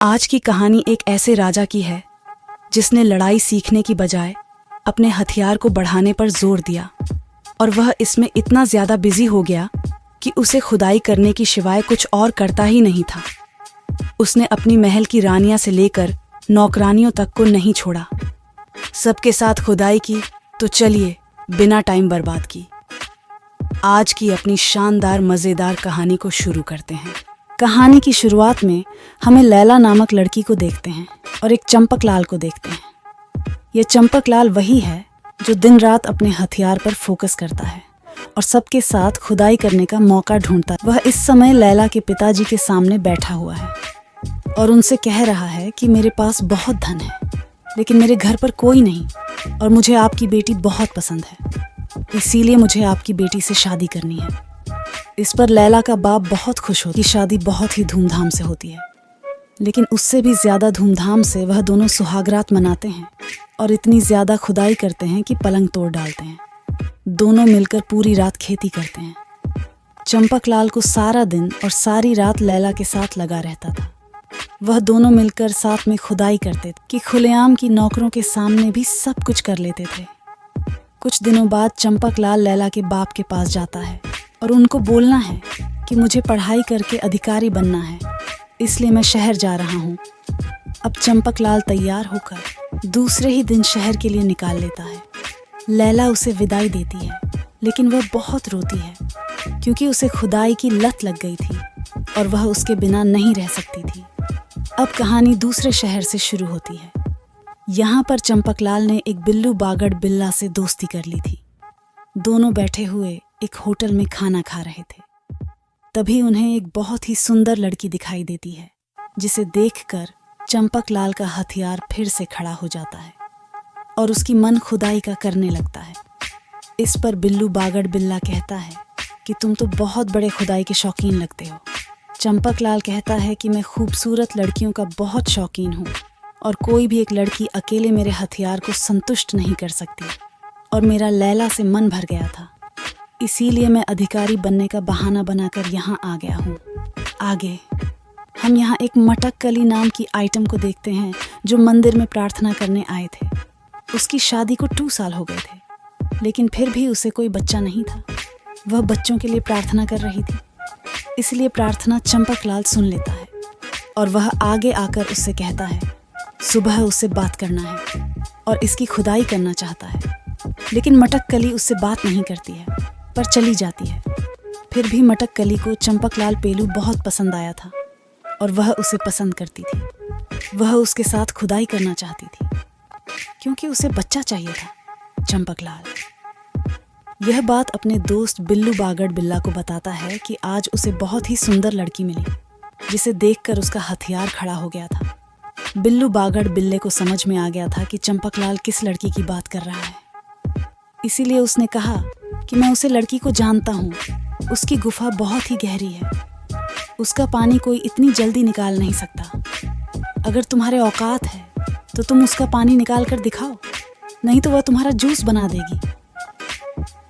आज की कहानी एक ऐसे राजा की है जिसने लड़ाई सीखने की बजाय अपने हथियार को बढ़ाने पर जोर दिया और वह इसमें इतना ज्यादा बिजी हो गया कि उसे खुदाई करने की सिवाय कुछ और करता ही नहीं था। उसने अपनी महल की रानियां से लेकर नौकरानियों तक को नहीं छोड़ा। सबके साथ खुदाई की तो चलिए बिना टाइम बर्बाद की आज की अपनी शानदार मजेदार कहानी को शुरू करते हैं। कहानी की शुरुआत में हमें लैला नामक लड़की को देखते हैं और एक चंपकलाल को देखते हैं। यह चंपकलाल वही है जो दिन रात अपने हथियार पर फोकस करता है और सबके साथ खुदाई करने का मौका ढूंढता है। वह इस समय लैला के पिताजी के सामने बैठा हुआ है और उनसे कह रहा है कि मेरे पास बहुत धन है लेकिन मेरे घर पर कोई नहीं और मुझे आपकी बेटी बहुत पसंद है, इसीलिए मुझे आपकी बेटी से शादी करनी है। इस पर लैला का बाप बहुत खुश हो कि शादी बहुत ही धूमधाम से होती है, लेकिन उससे भी ज्यादा धूमधाम से वह दोनों सुहागरात मनाते हैं और इतनी ज्यादा खुदाई करते हैं कि पलंग तोड़ डालते हैं। दोनों मिलकर पूरी रात खेती करते हैं। चंपकलाल को सारा दिन और सारी रात लैला के साथ लगा रहता था। वह दोनों मिलकर साथ में खुदाई करते थे कि खुलेआम की नौकरों के सामने भी सब कुछ कर लेते थे। कुछ दिनों बाद चंपकलाल लैला के बाप के पास जाता है और उनको बोलना है कि मुझे पढ़ाई करके अधिकारी बनना है, इसलिए मैं शहर जा रहा हूँ। अब चंपकलाल तैयार होकर दूसरे ही दिन शहर के लिए निकाल लेता है। लैला उसे विदाई देती है लेकिन वह बहुत रोती है क्योंकि उसे खुदाई की लत लग गई थी और वह उसके बिना नहीं रह सकती थी। अब कहानी दूसरे शहर से शुरू होती है। यहाँ पर चंपकलाल ने एक बिल्लू बागड़ बिल्ला से दोस्ती कर ली थी। दोनों बैठे हुए एक होटल में खाना खा रहे थे। तभी उन्हें एक बहुत ही सुंदर लड़की दिखाई देती है जिसे देखकर चंपकलाल का हथियार फिर से खड़ा हो जाता है और उसकी मन खुदाई का करने लगता है। इस पर बिल्लू बागड़ बिल्ला कहता है कि तुम तो बहुत बड़े खुदाई के शौकीन लगते हो। चंपकलाल कहता है कि मैं खूबसूरत लड़कियों का बहुत शौकीन हूँ और कोई भी एक लड़की अकेले मेरे हथियार को संतुष्ट नहीं कर सकती और मेरा लैला से मन भर गया था, इसीलिए मैं अधिकारी बनने का बहाना बनाकर यहाँ आ गया हूँ। आगे हम यहाँ एक मटककली नाम की आइटम को देखते हैं जो मंदिर में प्रार्थना करने आए थे। उसकी शादी को 2 साल हो गए थे लेकिन फिर भी उसे कोई बच्चा नहीं था। वह बच्चों के लिए प्रार्थना कर रही थी, इसलिए प्रार्थना चंपकलाल सुन लेता है और वह आगे आकर उससे कहता है सुबह उससे बात करना है और इसकी खुदाई करना चाहता है। लेकिन मटककली उससे बात नहीं करती है पर चली जाती है। फिर भी मटककली को चंपकलाल पेलू बहुत पसंद आया था और वह उसे पसंद करती थी। वह उसके साथ खुदाई करना चाहती थी क्योंकि उसे बच्चा चाहिए था। चंपकलाल यह बात अपने दोस्त बिल्लू बागड़ बिल्ला को बताता है कि आज उसे बहुत ही सुंदर लड़की मिली जिसे देखकर उसका हथियार खड़ा हो गया था। बिल्लू बागड़ बिल्ले को समझ में आ गया था कि चंपकलाल किस लड़की की बात कर रहा है, इसीलिए उसने कहा कि मैं उसे लड़की को जानता हूँ। उसकी गुफा बहुत ही गहरी है, उसका पानी कोई इतनी जल्दी निकाल नहीं सकता। अगर तुम्हारे औकात है तो तुम उसका पानी निकाल कर दिखाओ, नहीं तो वह तुम्हारा जूस बना देगी।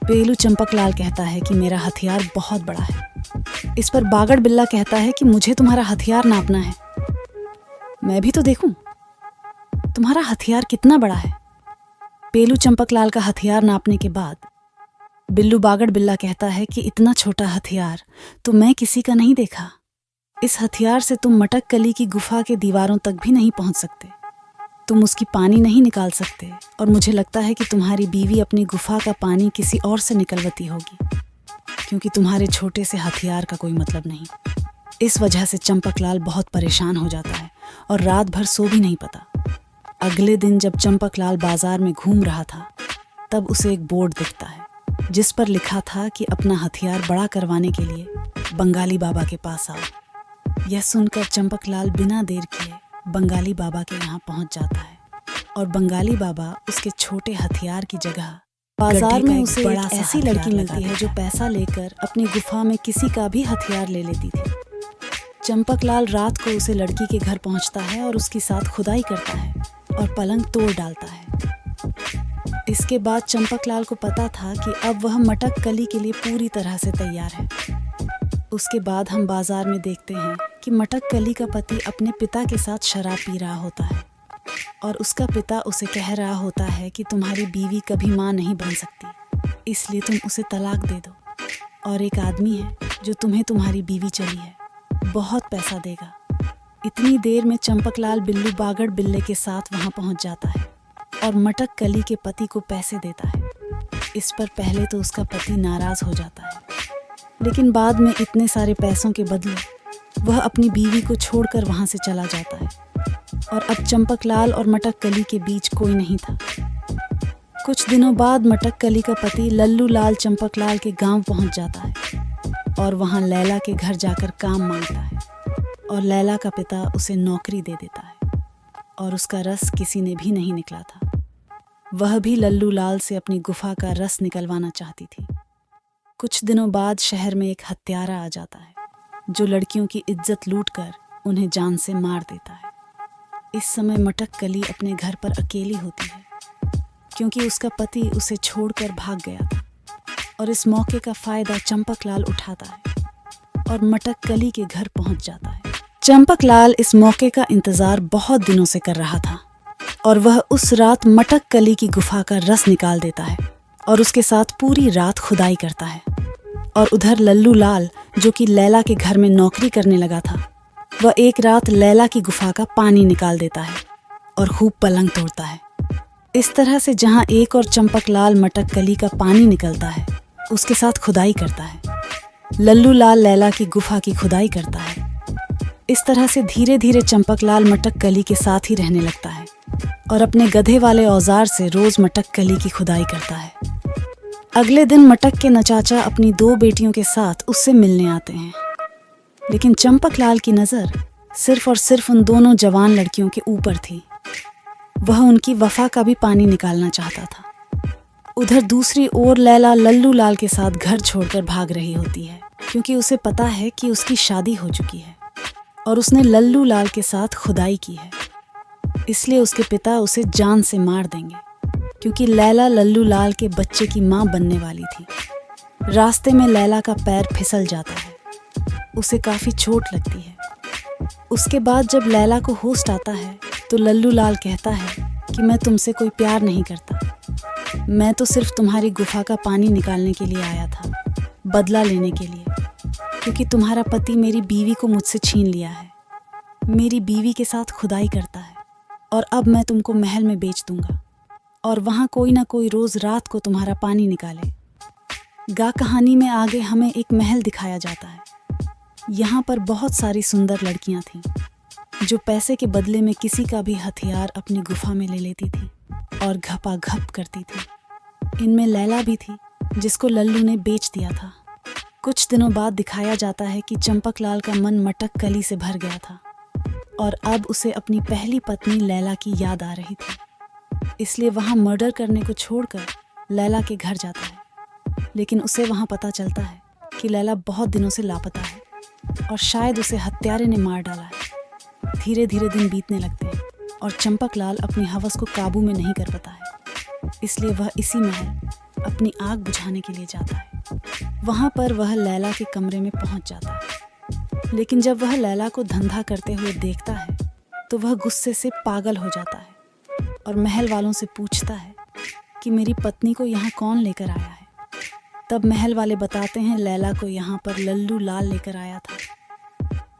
पेलू चंपकलाल कहता है कि मेरा हथियार बहुत बड़ा है। इस पर बागड़ बिल्ला कहता है कि मुझे तुम्हारा हथियार नापना है, मैं भी तो देखूं तुम्हारा हथियार कितना बड़ा है। पेलू चंपकलाल का हथियार नापने के बाद बिल्लू बागड़ बिल्ला कहता है कि इतना छोटा हथियार तो मैं किसी का नहीं देखा। इस हथियार से तुम मटककली की गुफा के दीवारों तक भी नहीं पहुंच सकते, तुम उसकी पानी नहीं निकाल सकते और मुझे लगता है कि तुम्हारी बीवी अपनी गुफा का पानी किसी और से निकलवाती होगी क्योंकि तुम्हारे छोटे से हथियार का कोई मतलब नहीं। इस वजह से चंपकलाल बहुत परेशान हो जाता है और रात भर सो भी नहीं पाता। अगले दिन जब चंपकलाल बाजार में घूम रहा था तब उसे एक बोर्ड दिखता है जिस पर लिखा था कि अपना हथियार बड़ा करवाने के लिए बंगाली बाबा के पास आओ। यह सुनकर चंपकलाल बिना देर किए बंगाली बाबा के यहाँ पहुँच जाता है और बंगाली बाबा उसके छोटे हथियार की जगह बाजार में उसे एक ऐसी लड़की मिलती है जो पैसा लेकर अपनी गुफा में किसी का भी हथियार ले लेती थी। चंपकलाल रात को उसे लड़की के घर पहुँचता है और उसके साथ खुदाई करता है और पलंग तोड़ डालता है। इसके बाद चंपकलाल को पता था कि अब वह मटककली के लिए पूरी तरह से तैयार है। उसके बाद हम बाजार में देखते हैं कि मटक कली का पति अपने पिता के साथ शराब पी रहा होता है और उसका पिता उसे कह रहा होता है कि तुम्हारी बीवी कभी माँ नहीं बन सकती, इसलिए तुम उसे तलाक दे दो। और एक आदमी है जो तुम्हें तुम्हारी बीवी चली है, बहुत पैसा देगा। इतनी देर में चंपकलाल बिल्लू बागड़ बिल्ले के साथ वहाँ पहुँच जाता है और मटक कली के पति को पैसे देता है। इस पर पहले तो उसका पति नाराज हो जाता है, लेकिन बाद में इतने सारे पैसों के बदले वह अपनी बीवी को छोड़कर वहाँ से चला जाता है और अब चंपकलाल और मटक कली के बीच कोई नहीं था। कुछ दिनों बाद मटक कली का पति लल्लू लाल चंपकलाल के गांव पहुँच जाता है और वहाँ लैला के घर जाकर काम मांगता है और लैला का पिता उसे नौकरी दे देता है और उसका रस किसी ने भी नहीं निकला था। वह भी लल्लू लाल से अपनी गुफा का रस निकलवाना चाहती थी। कुछ दिनों बाद शहर में एक हत्यारा आ जाता है जो लड़कियों की इज्जत लूटकर उन्हें जान से मार देता है। इस समय मटक कली अपने घर पर अकेली होती है क्योंकि उसका पति उसे छोड़कर भाग गया था और इस मौके का फायदा चंपकलाल उठाता है और मटक कली के घर पहुंच जाता है। चंपकलाल इस मौके का इंतजार बहुत दिनों से कर रहा था और वह उस रात मटक कली की गुफा का रस निकाल देता है और उसके साथ पूरी रात खुदाई करता है। और उधर लल्लू लाल जो कि लैला के घर में नौकरी करने लगा था, वह एक रात लैला की गुफा का पानी निकाल देता है और खूब पलंग तोड़ता है। इस तरह से जहाँ एक और चंपकलाल मटक कली का पानी निकलता है उसके साथ खुदाई करता है, लल्लू लाल लैला की गुफा की खुदाई करता है। इस तरह से धीरे धीरे चंपकलाल मटक कली के साथ ही रहने लगता है और अपने गधे वाले औजार से रोज मटक कली की खुदाई करता है। अगले दिन मटक के नचाचा अपनी 2 बेटियों के साथ उससे मिलने आते हैं, लेकिन चंपकलाल की नज़र सिर्फ और सिर्फ उन दोनों जवान लड़कियों के ऊपर थी। वह उनकी वफा का भी पानी निकालना चाहता था। उधर दूसरी ओर लैला लल्लू लाल के साथ घर छोड़कर भाग रही होती है क्योंकि उसे पता है कि उसकी शादी हो चुकी है और उसने लल्लू लाल के साथ खुदाई की है, इसलिए उसके पिता उसे जान से मार देंगे क्योंकि लैला लल्लू लाल के बच्चे की माँ बनने वाली थी। रास्ते में लैला का पैर फिसल जाता है, उसे काफ़ी चोट लगती है। उसके बाद जब लैला को होश आता है तो लल्लू लाल कहता है कि मैं तुमसे कोई प्यार नहीं करता, मैं तो सिर्फ तुम्हारी गुफा का पानी निकालने के लिए आया था, बदला लेने के लिए, क्योंकि तुम्हारा पति मेरी बीवी को मुझसे छीन लिया है, मेरी बीवी के साथ खुदाई करता है और अब मैं तुमको महल में बेच दूंगा और वहाँ कोई ना कोई रोज़ रात को तुम्हारा पानी निकाले। गा कहानी में आगे हमें एक महल दिखाया जाता है। यहाँ पर बहुत सारी सुंदर लड़कियाँ थीं जो पैसे के बदले में किसी का भी हथियार अपनी गुफा में ले लेती थी और घपाघप करती थी। इनमें लैला भी थी जिसको लल्लू ने बेच दिया था। कुछ दिनों बाद दिखाया जाता है कि चंपकलाल का मन मटक कली से भर गया था और अब उसे अपनी पहली पत्नी लैला की याद आ रही थी, इसलिए वहाँ मर्डर करने को छोड़कर लैला के घर जाता है। लेकिन उसे वहाँ पता चलता है कि लैला बहुत दिनों से लापता है और शायद उसे हत्यारे ने मार डाला है। धीरे धीरे दिन बीतने लगते हैं और चंपकलाल अपनी हवस को काबू में नहीं कर पाता है, इसलिए वह इसी महल अपनी आग बुझाने के लिए जाता है। वहाँ पर वह लैला के कमरे में पहुँच जाता है, लेकिन जब वह लैला को धंधा करते हुए देखता है तो वह गुस्से से पागल हो जाता है और महल वालों से पूछता है कि मेरी पत्नी को यहाँ कौन लेकर आया है। तब महल वाले बताते हैं लैला को यहाँ पर लल्लू लाल लेकर आया था।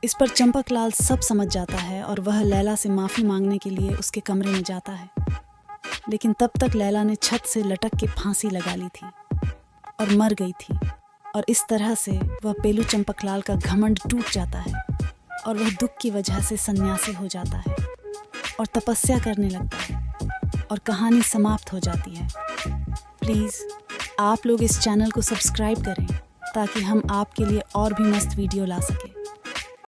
इस पर चंपकलाल सब समझ जाता है और वह लैला से माफ़ी मांगने के लिए उसके कमरे में जाता है, लेकिन तब तक लैला ने छत से लटक के फांसी लगा ली थी और मर गई थी। और इस तरह से वह पेलू चंपकलाल का घमंड टूट जाता है और वह दुख की वजह से सन्यासी हो जाता है और तपस्या करने लगता है और कहानी समाप्त हो जाती है। प्लीज़ आप लोग इस चैनल को सब्सक्राइब करें ताकि हम आपके लिए और भी मस्त वीडियो ला सकें।